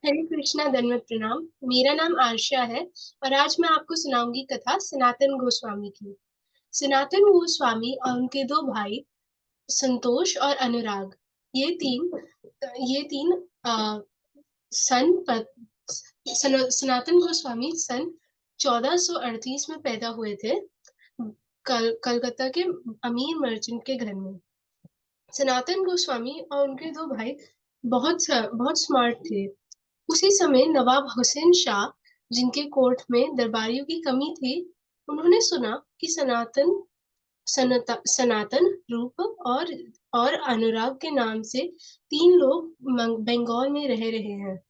हरे कृष्णा, दंडवत प्रणाम। मेरा नाम आर्षा है और आज मैं आपको सुनाऊंगी कथा सनातन गोस्वामी की। सनातन गोस्वामी और उनके दो भाई संतोष और अनुराग, ये तीन ये तीन अ, सन सनातन गोस्वामी सन 1438 में पैदा हुए थे। कलकत्ता के अमीर मर्चेंट के घर में। सनातन गोस्वामी और उनके दो भाई बहुत स्मार्ट थे। उसी समय नवाब हुसैन शाह, जिनके कोर्ट में दरबारियों की कमी थी, उन्होंने सुना कि सनातन, रूप और अनुराग के नाम से तीन लोग बंगाल में रह रहे हैं।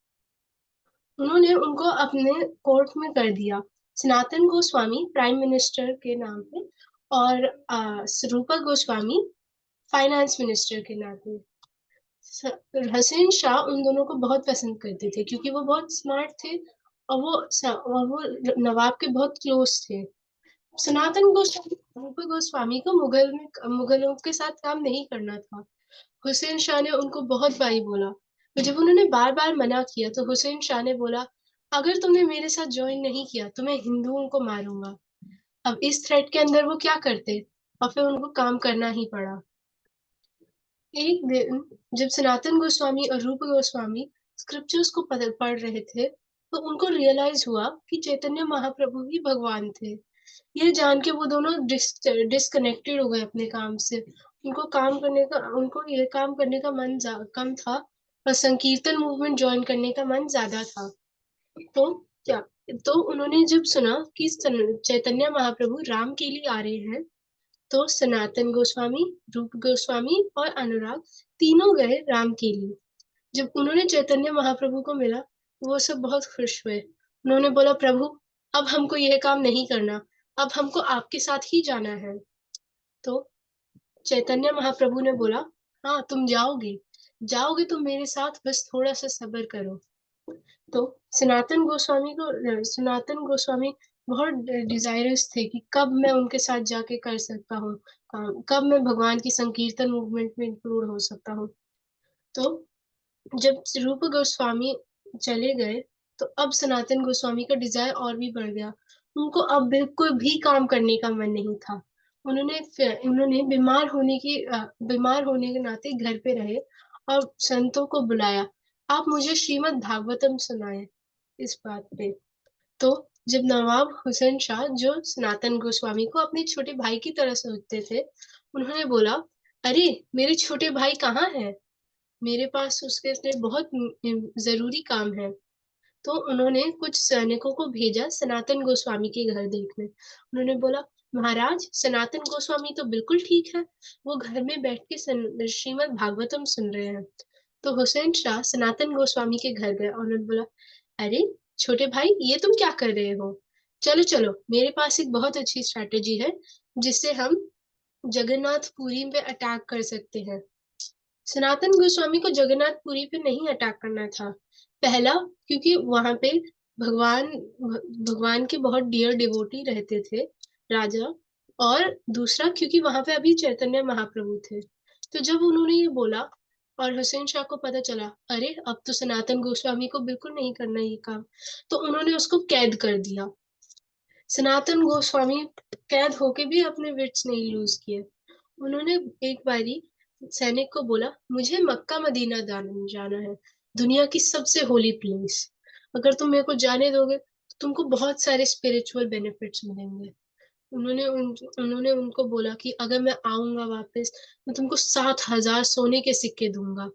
उन्होंने उनको अपने कोर्ट में कर दिया। सनातन गोस्वामी प्राइम मिनिस्टर के नाम पे और रूपा गोस्वामी फाइनेंस मिनिस्टर के नाम पे। हसीन शाह उन दोनों को बहुत पसंद करते थे क्योंकि वो बहुत स्मार्ट थे और वो नवाब के बहुत क्लोज थे। सनातन गोस्वामी रूपा गोस्वामी को मुगलों के साथ काम नहीं करना था। हुसैन शाह ने उनको बहुत बारी बोला, तो जब उन्होंने बार बार मना किया तो हुसैन शाह ने बोला, अगर तुमने मेरे साथ ज्वाइन नहीं किया तो मैं हिंदुओं को मारूंगा। अब इस थ्रेट के अंदर वो क्या करते, और फिर उनको काम करना ही पड़ा। एक दिन जब सनातन गोस्वामी और रूप गोस्वामी स्क्रिप्चर्स को पढ़ रहे थे, तो उनको रियलाइज हुआ कि चैतन्य महाप्रभु ही भगवान थे। ये जान के वो दोनों डिस्कनेक्टेड हो गए अपने काम से। उनको ये काम करने का कम था और संकीर्तन मूवमेंट ज्वाइन करने का मन ज्यादा था। तो क्या तो उन्होंने जब सुना कि चैतन्य महाप्रभु राम के लिए आ रहे हैं, तो सनातन गोस्वामी, रूप गोस्वामी और अनुराग तीनों गए राम के लिए। जब उन्होंने चैतन्य महाप्रभु को मिला, वो सब बहुत खुश हुए। उन्होंने बोला, प्रभु, अब हमको यह काम नहीं करना, अब हमको आपके साथ ही जाना है। तो चैतन्य महाप्रभु ने बोला, हाँ, तुम जाओगे, जाओगे तुम मेरे साथ, बस थोड़ा सा सब्र करो। तो सनातन गोस्वामी बहुत डिजायरस थे कि कब मैं उनके साथ जाके कर सकता हूँ काम, कब मैं भगवान की संकीर्तन मूवमेंट में इंक्लूड हो सकता हूँ। तो जब रूप गोस्वामी चले गए, तो अब सनातन गोस्वामी का डिजायर और भी बढ़ गया। उनको अब बिल्कुल भी काम करने का मन नहीं था। उन्होंने बीमार होने के नाते घर पे रहे और संतों को बुलाया, आप मुझे श्रीमद् भागवतम सुनाए इस बात पे। तो जब नवाब हुसैन शाह, जो सनातन गोस्वामी को अपने छोटे भाई की तरह समझते थे, उन्होंने बोला, अरे, मेरे छोटे भाई कहाँ हैं? मेरे पास उसके लिए बहुत जरूरी काम है। तो उन्होंने कुछ सैनिकों को भेजा सनातन गोस्वामी के घर देखने। उन्होंने बोला, महाराज, सनातन गोस्वामी तो बिल्कुल ठीक है, वो घर में बैठ के श्रीमद् भागवतम सुन रहे हैं। तो हुसैन शाह सनातन गोस्वामी के घर गए और उन्होंने बोला, अरे छोटे भाई, ये तुम क्या कर रहे हो? चलो चलो, मेरे पास एक बहुत अच्छी स्ट्रैटेजी है जिससे हम जगन्नाथपुरी पे अटैक कर सकते हैं। सनातन गोस्वामी को जगन्नाथपुरी पे नहीं अटैक करना था। पहला, क्योंकि वहां पे भगवान भगवान के बहुत डियर डिवोटी रहते थे, राजा। और दूसरा, क्योंकि वहां पे अभी चैतन्य महाप्रभु थे। तो जब उन्होंने ये बोला और हुसैन शाह को पता चला, अरे, अब तो सनातन गोस्वामी को बिल्कुल नहीं करना ये काम, तो उन्होंने उसको कैद कर दिया। सनातन गोस्वामी कैद होके भी अपने विट्स नहीं लूज किए। उन्होंने एक बारी सैनिक को बोला, मुझे मक्का मदीना जाना है, दुनिया की सबसे होली प्लेस। अगर तुम मेरे को जाने दोगे तो तुमको बहुत सारे स्पिरिचुअल बेनिफिट्स मिलेंगे। उन्होंने उनको बोला कि अगर मैं आऊंगा वापस, मैं तुमको 7,000 सोने के सिक्के दूंगा,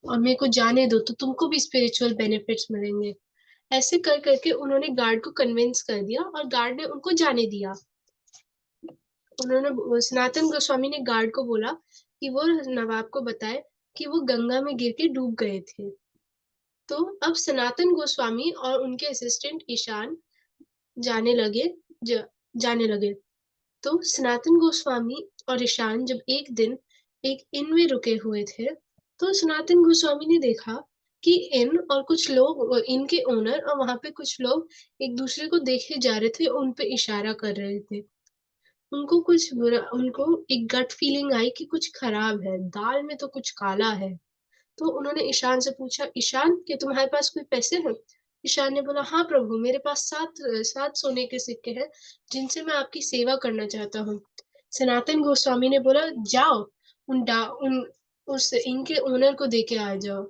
और मेरे को जाने दो तो तुमको भी स्पिरिचुअल बेनिफिट्स मिलेंगे। ऐसे कर करके उन्होंने गार्ड को कन्विंस कर दिया और गार्ड ने उनको जाने दिया। सनातन गोस्वामी ने गार्ड को बोला कि वो नवाब को बताए कि वो गंगा में गिर के डूब गए थे। तो अब सनातन गोस्वामी और उनके असिस्टेंट ईशान जाने लगे ज, जाने लगे। तो सनातन गोस्वामी और ईशान जब एक दिन एक इन में रुके हुए थे, तो सनातन गोस्वामी ने देखा कि इन और कुछ लोग, इनके ओनर और वहां पे कुछ लोग एक दूसरे को देखे जा रहे थे, उन पे इशारा कर रहे थे। उनको एक गट फीलिंग आई कि कुछ खराब है, दाल में तो कुछ काला है। तो उन्होंने ईशान से पूछा, ईशान क्या तुम्हारे पास कोई पैसे हैं? ईशान ने बोला, हाँ प्रभु, मेरे पास 7 सोने के सिक्के हैं जिनसे मैं आपकी सेवा करना चाहता हूँ। सनातन गोस्वामी ने बोला, जाओ उन डा उन उस इनके ओनर को दे के आ जाओ।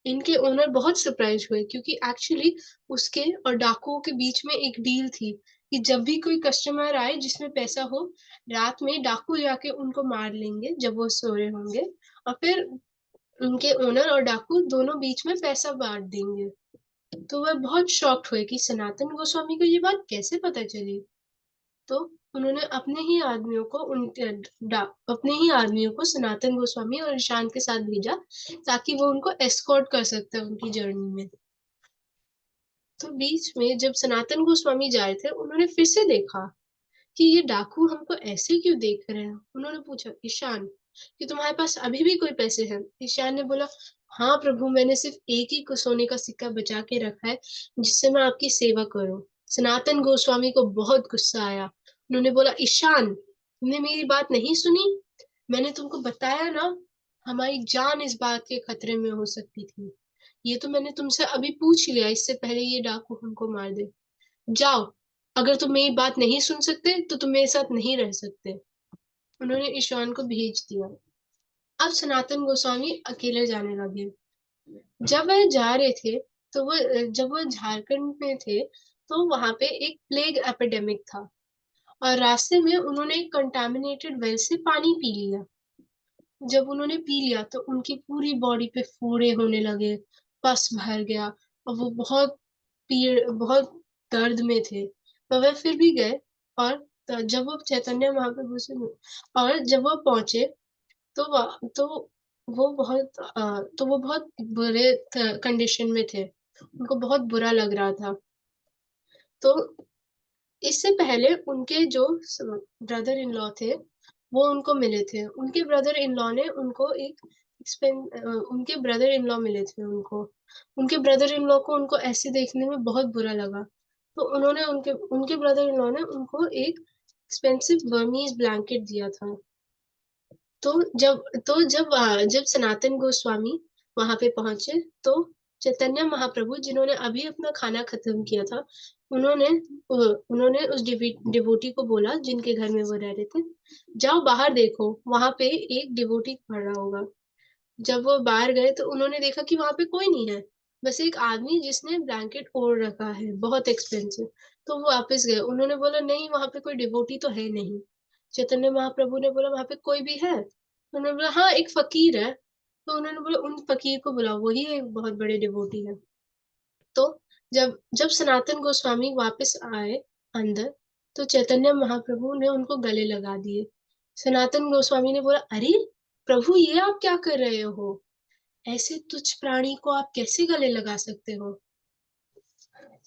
इनके ओनर बहुत सरप्राइज हुए, क्योंकि एक्चुअली उसके और डाकुओं के बीच में एक डील थी कि जब भी कोई कस्टमर आए जिसमें पैसा हो, रात में डाकू जाके उनको मार लेंगे जब वो सो रहे होंगे, और फिर उनके ओनर और डाकू दोनों बीच में पैसा बांट देंगे। तो वह बहुत शॉक्ड हुए कि सनातन गोस्वामी को ये बात कैसे पता चली। तो उन्होंने अपने ही आदमियों को सनातन गोस्वामी और ईशान के साथ भेजा, ताकि वो उनको एस्कॉर्ट कर सकते हैं उनकी जर्नी में। तो बीच में जब सनातन गोस्वामी जा रहे थे, उन्होंने फिर से देखा कि ये डाकू हमको ऐसे क्यों देख रहे हैं। उन्होंने पूछा, ईशान कि तुम्हारे पास अभी भी कोई पैसे हैं? ईशान ने बोला, हाँ प्रभु, मैंने सिर्फ एक ही सोने का सिक्का बचा के रखा है जिससे मैं आपकी सेवा करूं। सनातन गोस्वामी को बहुत गुस्सा आया। उन्होंने बोला, ईशान, तुमने मेरी बात नहीं सुनी? मैंने तुमको बताया ना, हमारी जान इस बात के खतरे में हो सकती थी। ये तो मैंने तुमसे अभी पूछ लिया, इससे पहले ये डाकू हमको मार दे। जाओ, अगर तुम मेरी बात नहीं सुन सकते तो तुम मेरे साथ नहीं रह सकते। उन्होंने ईशान को भेज दिया। अब सनातन गोस्वामी अकेले जाने लगे। जब वह जा रहे थे, तो जब वह झारखंड में थे, तो वहां पे एक प्लेग एपिडेमिक था, और रास्ते में उन्होंने एक कंटामिनेटेड वेल से पानी पी लिया। जब उन्होंने पी लिया तो उनकी पूरी बॉडी पे फोड़े होने लगे, पस भर गया, और वो बहुत दर्द में थे। पर वह फिर भी गए, और जब वो चैतन्य महाप्रभु से और जब वो पहुंचे, तो वो बहुत बुरे कंडीशन में थे। उनको बहुत बुरा लग रहा था। तो इससे पहले उनके जो ब्रदर इन लॉ थे, वो उनको मिले थे। उनके ब्रदर इन लॉ मिले थे उनको। उनके ब्रदर इन लॉ को उनको ऐसे देखने में बहुत बुरा लगा। तो उन्होंने उनके उनके ब्रदर इन लॉ ने उनको एक एक्सपेंसिव बर्मीज ब्लैंकेट दिया था। तो जब सनातन गोस्वामी वहां पे पहुंचे, तो चैतन्य महाप्रभु, जिन्होंने अभी अपना खाना खत्म किया था, उन्होंने उन्होंने उस डिवोटी को बोला जिनके घर में वो रह रहे थे, जाओ बाहर देखो, वहां पे एक डिवोटी खड़ा होगा। जब वो बाहर गए तो उन्होंने देखा कि वहां पे कोई नहीं है, बस एक आदमी जिसने ब्लैंकेट ओढ़ रखा है, बहुत एक्सपेंसिव। तो वो वापस गए। उन्होंने बोला, नहीं, वहां पे कोई डिवोटी तो है नहीं। चैतन्य महाप्रभु ने बोला, वहां पे कोई भी है? तो उन्होंने बोला, हाँ, एक फकीर है। तो उन्होंने बोला, उन फकीर को बुलाओ, वही एक बहुत बड़े डिवोटी है। तो जब जब सनातन गोस्वामी वापस आए अंदर, तो चैतन्य महाप्रभु ने उनको गले लगा दिए। सनातन गोस्वामी ने बोला, अरे प्रभु, ये आप क्या कर रहे हो? ऐसे तुच्छ प्राणी को आप कैसे गले लगा सकते हो?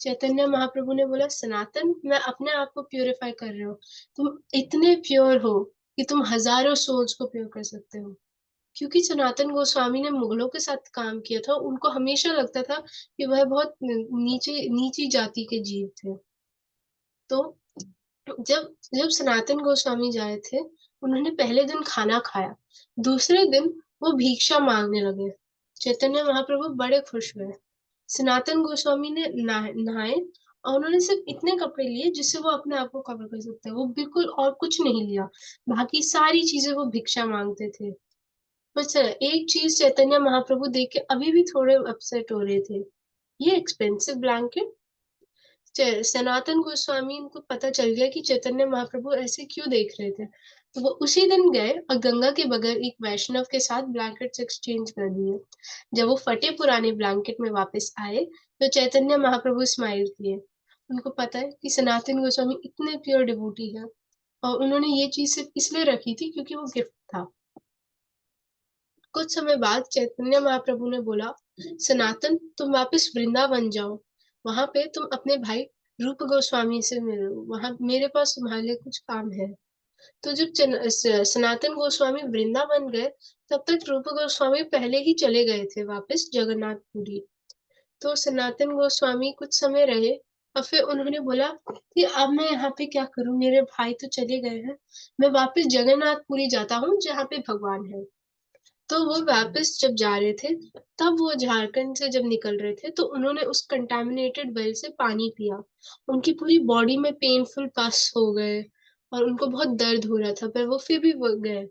चैतन्य महाप्रभु ने बोला, सनातन, मैं अपने आप को प्यूरिफाई कर रहे हो। तुम इतने प्योर हो कि तुम हजारों सोल्स को प्योर कर सकते हो। क्योंकि सनातन गोस्वामी ने मुगलों के साथ काम किया था, उनको हमेशा लगता था कि वह बहुत नीचे नीची जाति के जीव थे। तो जब जब सनातन गोस्वामी जाए थे, उन्होंने पहले दिन खाना खाया। दूसरे दिन वो भिक्षा मांगने लगे। चैतन्य महाप्रभु बड़े खुश हुए। सनातन गोस्वामी ने नहाए, और उन्होंने सिर्फ इतने कपड़े लिए जिससे वो अपने आप को कवर कर सकते हैं। वो बिल्कुल और कुछ नहीं लिया। बाकी सारी चीजें वो भिक्षा मांगते थे। बस एक चीज चैतन्य महाप्रभु देख के अभी भी थोड़े अपसेट हो रहे थे, ये एक्सपेंसिव ब्लैंकेट। सनातन गोस्वामी को पता चल गया कि चैतन्य महाप्रभु ऐसे क्यों देख रहे थे। तो वो उसी दिन गए और गंगा के बगैर एक वैष्णव के साथ ब्लैंकेट्स एक्सचेंज कर दिए। जब वो फटे पुराने ब्लैंकेट में वापस आए, तो चैतन्य महाप्रभु स्माइल किए। उनको पता है कि सनातन गोस्वामी इतने प्योर डिवोटी है, और उन्होंने ये चीज सिर्फ इसलिए रखी थी क्योंकि वो गिफ्ट था। कुछ समय बाद चैतन्य महाप्रभु ने बोला, सनातन, तुम वापस वृंदावन जाओ। वहां पे तुम अपने भाई रूप गोस्वामी से मिलो। वहां मेरे पास तुम्हारे लिए कुछ काम है। तो जब सनातन गोस्वामी वृंदावन गए, तब तक रूप गोस्वामी पहले ही चले गए थे वापस जगन्नाथपुरी। तो सनातन गोस्वामी कुछ समय रहे, और फिर उन्होंने बोला कि अब मैं यहाँ पे क्या करूं, मेरे भाई तो चले गए हैं, मैं वापस जगन्नाथपुरी जाता हूँ जहाँ पे भगवान है। तो वो वापस जब जा रहे थे, तब वो झारखंड से जब निकल रहे थे, तो उन्होंने उस कंटामिनेटेड वेल से पानी पिया। उनकी पूरी बॉडी में पेनफुल पस हो गए और उनको बहुत दर्द हो रहा था, पर वो फिर भी वो गए।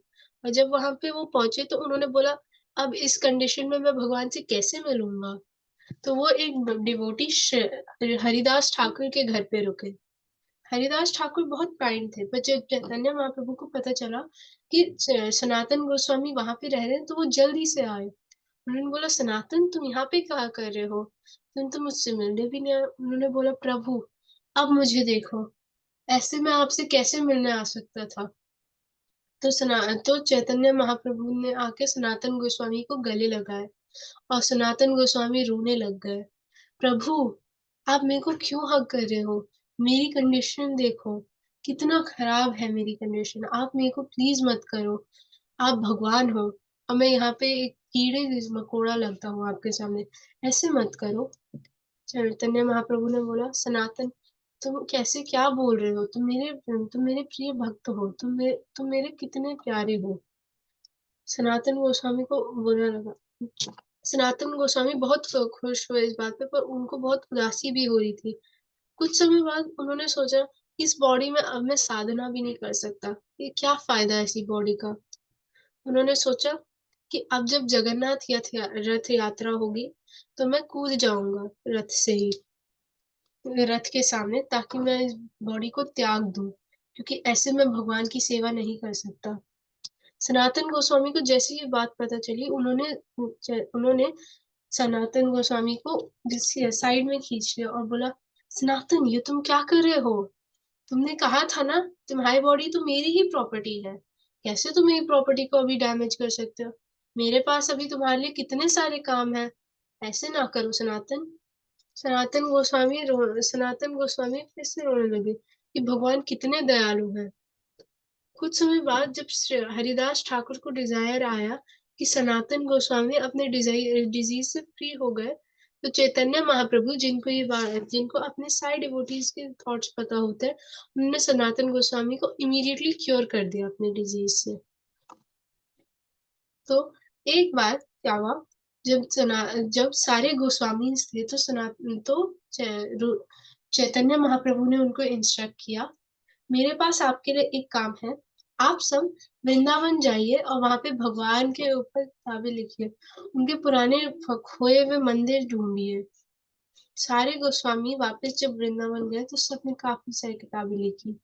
और जब वहां पे वो पहुंचे तो उन्होंने बोला, अब इस कंडीशन में मैं भगवान से कैसे मिलूंगा। तो वो एक डिवोटी हरिदास ठाकुर के घर पे रुके। हरिदास ठाकुर बहुत काइंड थे, पर जब चैतन्य महाप्रभु को पता चला कि सनातन गोस्वामी वहां पे रह रहे हैं, तो वो जल्दी से आए। उन्होंने बोला, सनातन तुम यहाँ पे क्या कर रहे हो, तुम तो मुझसे मिलने भी नहीं आए। उन्होंने बोला, प्रभु अब मुझे देखो, ऐसे में आपसे कैसे मिलने आ सकता था। तो चैतन्य महाप्रभु ने आके सनातन गोस्वामी को गले लगाए और सनातन गोस्वामी रोने लग गए। प्रभु आप मेरे को क्यों हक कर रहे हो, मेरी कंडीशन देखो, कितना खराब है मेरी कंडीशन, आप मेरे को प्लीज मत करो, आप भगवान हो और मैं यहाँ पे एक कीड़े मकोड़ा लगता हूँ आपके सामने, ऐसे मत करो। चैतन्य महाप्रभु ने बोला, सनातन तुम कैसे क्या बोल रहे हो, तुम मेरे प्रिय भक्त हो, तुम मेरे कितने प्यारे हो। सनातन गोस्वामी को बुरा लगा। सनातन गोस्वामी बहुत खुश हुए इस बात पे, पर उनको बहुत उदासी भी हो रही थी। कुछ समय बाद उन्होंने सोचा, इस बॉडी में अब मैं साधना भी नहीं कर सकता, ये क्या फायदा है ऐसी बॉडी का। उन्होंने सोचा कि अब जब जगन्नाथ रथ यात्रा होगी, तो मैं कूद जाऊंगा रथ से ही, रथ के सामने, ताकि मैं इस बॉडी को त्याग दूं, क्योंकि ऐसे मैं भगवान की सेवा नहीं कर सकता। सनातन गोस्वामी को जैसे ये बात पता चली, उन्होंने सनातन गोस्वामी को जिससे साइड में खींच लिया और बोला, सनातन ये तुम क्या कर रहे हो, तुमने कहा था ना तुम्हारी बॉडी तो मेरी ही प्रॉपर्टी है, कैसे तुम मेरी प्रॉपर्टी को अभी डैमेज कर सकते हो, मेरे पास अभी तुम्हारे लिए कितने सारे काम है, ऐसे ना करो सनातन। सनातन गोस्वामी फिर से रोने लगे कि भगवान कितने दयालु हैं। कुछ समय बाद जब हरिदास ठाकुर को डिजायर आया कि सनातन गोस्वामी अपने डिजीज से फ्री हो गए, तो चैतन्य महाप्रभु, जिनको अपने सारे डिवोटीज के थॉट्स पता होते हैं, उन्होंने सनातन गोस्वामी को इमीडिएटली क्योर कर दिया अपने डिजीज से। तो एक बार क्या हुआ, जब सारे गोस्वामी थे, तो सनातन तो चैतन्य महाप्रभु ने उनको इंस्ट्रक्ट किया, मेरे पास आपके लिए एक काम है, आप सब वृंदावन जाइए और वहां पे भगवान के ऊपर किताबें लिखिए, उनके पुराने खोए हुए मंदिर ढूंढिए। सारे गोस्वामी वापस जब वृंदावन गए, तो सबने काफी सारी किताबें लिखी।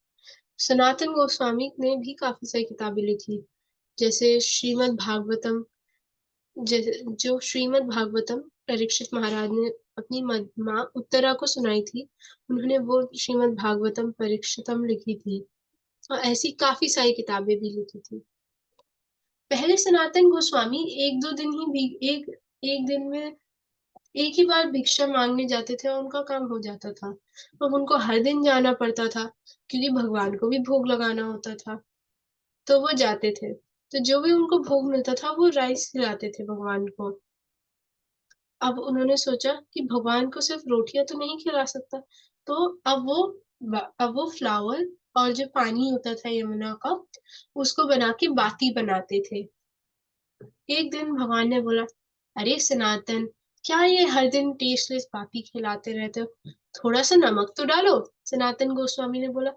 सनातन गोस्वामी ने भी काफी सारी किताबें लिखी, जैसे श्रीमद् भागवतम, जो श्रीमद् भागवतम परीक्षित महाराज ने अपनी माँ उत्तरा को सुनाई थी, उन्होंने वो श्रीमद् भागवतम परीक्षितम लिखी थी। और ऐसी काफी सारी किताबें भी लिखी थी। पहले सनातन गोस्वामी एक दो दिन ही भी एक दिन में एक ही बार भिक्षा मांगने जाते थे और उनका काम हो जाता था। अब उनको हर दिन जाना पड़ता था, क्योंकि भगवान को भी भोग लगाना होता था। तो वो जाते थे, तो जो भी उनको भोग मिलता था वो राइस खिलाते थे भगवान को। अब उन्होंने सोचा कि भगवान को सिर्फ रोटियां तो नहीं खिला सकता, तो अब वो फ्लावर और जो पानी होता था यमुना का, उसको बना के बाती बनाते थे। एक दिन भगवान ने बोला, अरे सनातन, क्या ये हर दिन टेस्टलेस बाती खिलाते रहते हो, थोड़ा सा नमक तो डालो। सनातन गोस्वामी ने बोला,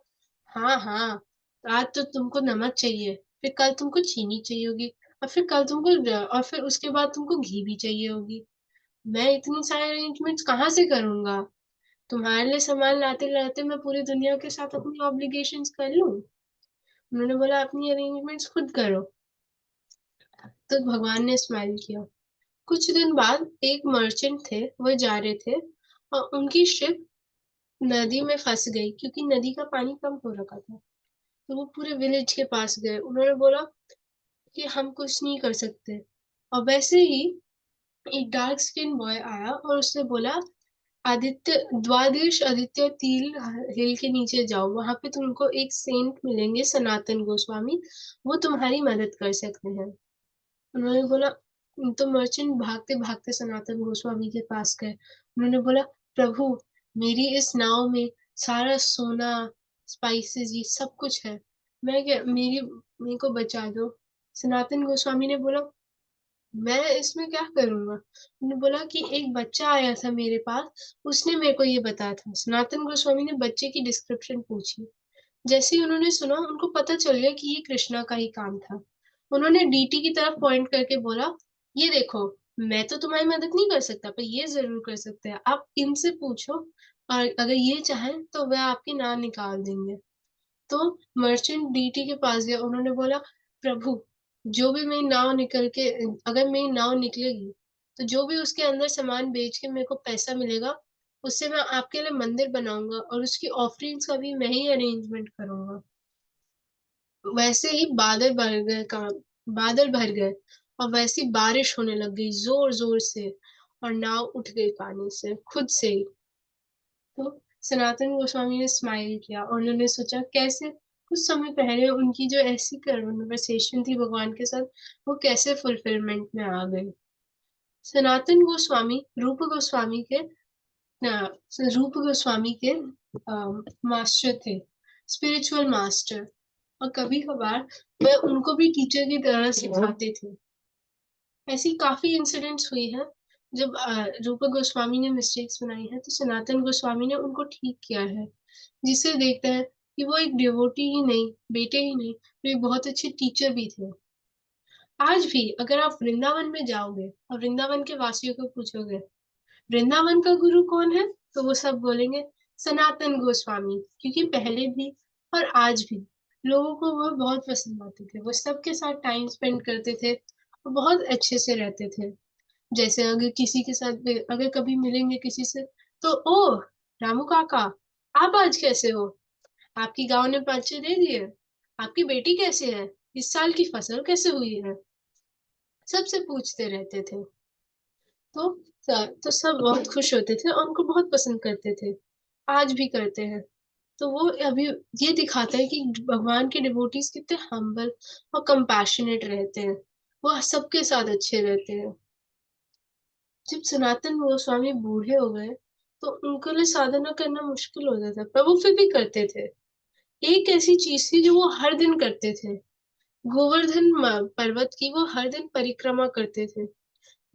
हाँ हाँ, आज तो तुमको नमक चाहिए, फिर कल तुमको चीनी चाहिए होगी, और फिर उसके बाद तुमको घी भी चाहिए होगी। मैं इतनी सारे अरेंजमेंट्स कहाँ से करूंगा, तुम्हारे लिए सामान लाते लाते मैं पूरी दुनिया के साथ अपनी ऑब्लिगेशंस कर लूं। उन्होंने बोला, अपनी अरेंजमेंट्स खुद करो। तो भगवान ने स्माइल किया। कुछ दिन बाद एक मर्चेंट थे, वो जा रहे थे और उनकी शिप नदी में फंस गई, क्योंकि नदी का पानी कम हो रखा था। तो वो पूरे विलेज के पास गए, उन्होंने बोला कि हम कुछ नहीं कर सकते। और वैसे ही एक डार्क स्किन बॉय आया और उसने बोला, आदित्य द्वादश आदित्य तिल हिल के नीचे जाओ, वहां पे तुमको एक सेंट मिलेंगे सनातन गोस्वामी, वो तुम्हारी मदद कर सकते हैं। उन्होंने बोला, तो मर्चेंट भागते भागते सनातन गोस्वामी के पास गए। उन्होंने बोला, प्रभु मेरी इस नाव में सारा सोना, स्पाइसेस, ये सब कुछ है, मैं क्या मेरी मेरे को बचा दो। सनातन गोस्वामी ने बोला, मैं इसमें क्या करूंगा। उन्होंने बोला कि एक बच्चा आया था मेरे पास, उसने मेरे को ये बताया था। सनातन गोस्वामी ने बच्चे की डिस्क्रिप्शन पूछी। जैसे ही उन्होंने सुना, उनको पता चल गया कि ये कृष्णा का ही काम था। उन्होंने डीटी की तरफ पॉइंट करके बोला, ये देखो, मैं तो तुम्हारी मदद नहीं कर सकता, पर ये जरूर कर सकते हैं, आप इनसे पूछो, और अगर ये चाहें तो वह आपकी नाम निकाल देंगे। तो मर्चेंट डीटी के पास गया। उन्होंने बोला, प्रभु, जो भी मेरी नाव निकल के, अगर मेरी नाव निकलेगी, तो जो भी उसके अंदर सामान बेच के मेरे को पैसा मिलेगा, उससे मैं आपके लिए मंदिर बनाऊंगा, और उसकी ऑफरिंग्स का भी मैं ही अरेंजमेंट करूंगा। वैसे ही बादल भर गए, और वैसी बारिश होने लग गई जोर जोर से, और नाव उठ गई पानी से खुद से ही। तो सनातन गोस्वामी ने स्माइल किया, और उन्होंने सोचा कैसे कुछ समय पहले उनकी जो ऐसी कन्वर्सेशन थी भगवान के साथ, वो कैसे फुलफिलमेंट में आ गई। सनातन गोस्वामी रूप गोस्वामी के मास्टर थे, स्पिरिचुअल मास्टर। और कभी कभार वह उनको भी टीचर की तरह सिखाते थे। ऐसी काफी इंसिडेंट्स हुई है। जब रूप गोस्वामी ने मिस्टेक्स बनाई है, तो सनातन गोस्वामी ने उनको ठीक किया है, जिससे देखते हैं कि वो एक डिवोटी ही नहीं, बेटे ही नहीं, वो एक बहुत अच्छे टीचर भी थे। आज भी अगर आप वृंदावन में जाओगे और वृंदावन के वासियों को पूछोगे, वृंदावन का गुरु कौन है, तो वो सब बोलेंगे सनातन गोस्वामी, क्योंकि पहले भी और आज भी लोगों को वो बहुत पसंद आते थे। वो सबके साथ टाइम स्पेंड करते थे और बहुत अच्छे से रहते थे। जैसे अगर किसी के साथ, अगर कभी मिलेंगे किसी से, तो ओ रामू काका, आप आज कैसे हो, आपकी गांव ने पर्चे दे दिए, आपकी बेटी कैसे है, इस साल की फसल कैसे हुई है, सबसे पूछते रहते थे। तो तो सब बहुत खुश होते थे और उनको बहुत पसंद करते थे, आज भी करते हैं। तो वो अभी ये दिखाता है कि भगवान के डिवोटीज कितने हम्बल और कंपैशनेट रहते हैं। वो सबके साथ अच्छे रहते हैं। जब सनातन गोस्वामी बूढ़े हो गए, तो उनके लिए साधना करना मुश्किल हो जाता, पर वो फिर भी करते थे। एक ऐसी चीज थी जो वो हर दिन करते थे, गोवर्धन पर्वत की वो हर दिन परिक्रमा करते थे।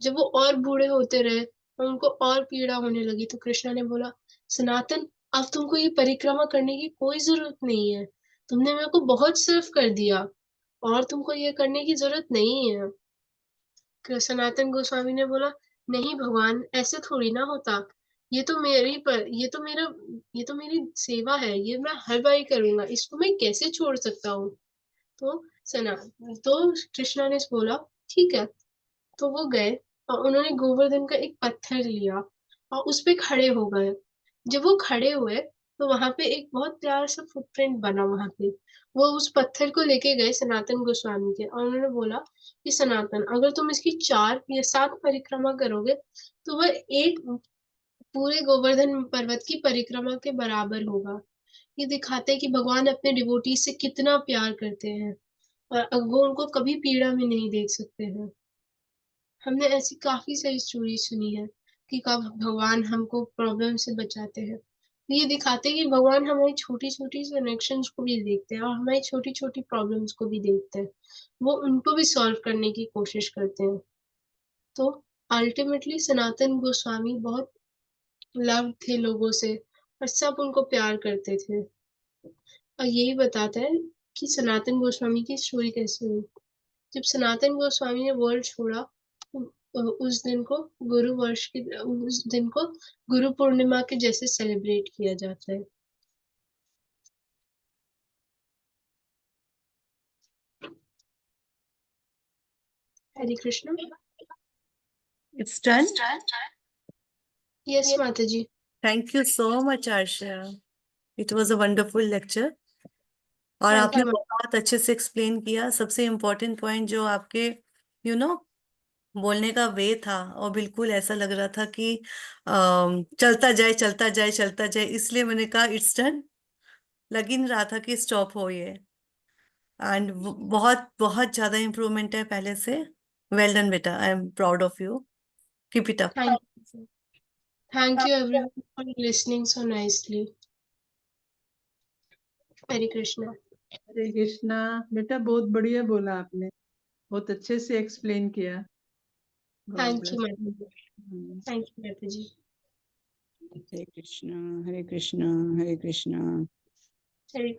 जब वो और बूढ़े होते रहे और उनको और पीड़ा होने लगी, तो कृष्णा ने बोला, सनातन, अब तुमको ये परिक्रमा करने की कोई जरूरत नहीं है, तुमने मेरे को बहुत सर्व कर दिया, और तुमको ये करने की जरूरत नहीं है। सनातन गोस्वामी ने बोला, नहीं भगवान, ऐसे थोड़ी ना होता, ये तो मेरी सेवा है, ये मैं हर बार करूंगा, इसको मैं कैसे छोड़ सकता हूँ। तो सना तो कृष्णा ने बोला, ठीक है। तो वो गए और उन्होंने गोवर्धन का एक पत्थर लिया और उस पे खड़े हो गए। जब वो खड़े हुए, तो वहां पे एक बहुत प्यारा सा फुटप्रिंट बना वहां पे। वो उस पत्थर को लेके गए सनातन गोस्वामी के, और उन्होंने बोला कि सनातन, अगर तुम इसकी 4 या 7 परिक्रमा करोगे, तो वह एक पूरे गोवर्धन पर्वत की परिक्रमा के बराबर होगा। ये दिखाता है कि भगवान अपने डिवोटी से कितना प्यार करते हैं, और वो उनको कभी पीड़ा में नहीं देख सकते हैं। हमने ऐसी काफी सारी स्टोरी सुनी है कि कब भगवान हमको प्रॉब्लम से बचाते हैं। तो ये दिखाते हैं कि भगवान हमारी छोटी छोटी कनेक्शंस को भी देखते हैं, और हमारी छोटी छोटी प्रॉब्लम्स को भी देखते हैं। वो उनको भी सॉल्व करने की कोशिश करते हैं। तो अल्टीमेटली सनातन गोस्वामी बहुत लव थे लोगों से, और सब उनको प्यार करते थे। और यही बताता है कि सनातन गोस्वामी की स्टोरी कैसे हुई। जब सनातन गोस्वामी ने वर्ल्ड छोड़ा, उस दिन को उस दिन को गुरु पूर्णिमा के जैसे सेलिब्रेट किया जाता है। हरे कृष्णा। It's done. यस माता जी। Thank you so much, Arsha. It was a wonderful lecture. और थैंक आपने यू। बहुत अच्छे से एक्सप्लेन किया। सबसे इम्पोर्टेंट पॉइंट जो आपके यू नो बोलने का वे था, और बिल्कुल ऐसा लग रहा था कि चलता जाए चलता जाए चलता जाए, इसलिए मैंने कहा इट्स डन। लग ही नहीं रहा था कि स्टॉप हो ये। एंड बहुत बहुत ज्यादा इम्प्रूवमेंट है पहले से। वेल डन बेटा, I am proud of you. Keep it up. Thank you everyone for listening so nicely. Hare Krishna. Hare Krishna. बेटा बहुत बढ़िया बोला आपने, बहुत अच्छे से एक्सप्लेन किया। God thank you bless. माता जी। थैंक यू माता जी। हरे कृष्णा, हरे कृष्णा, हरे कृष्णा। हरे